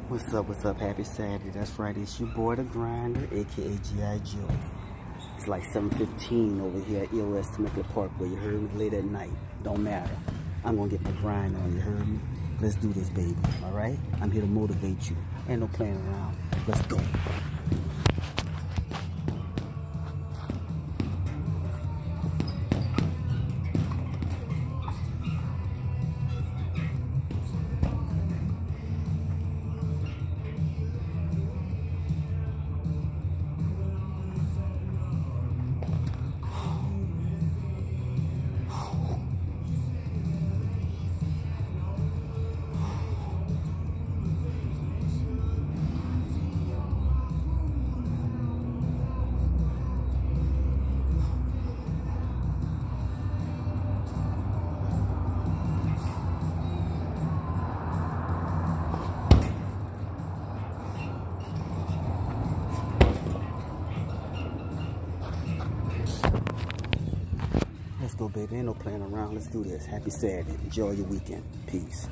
What's up? Happy Saturday. That's right, it's your boy the Grinder, aka G.I. Joe. It's like 7:15 over here at EOS Temecula Parkway, you heard me? Late at night, don't matter. I'm gonna get my grind on, you heard me? Let's do this, baby, alright? I'm here to motivate you. Ain't no playing around. Let's go. Let's go, baby. Ain't no playing around. Let's do this. Happy Saturday. Enjoy your weekend. Peace.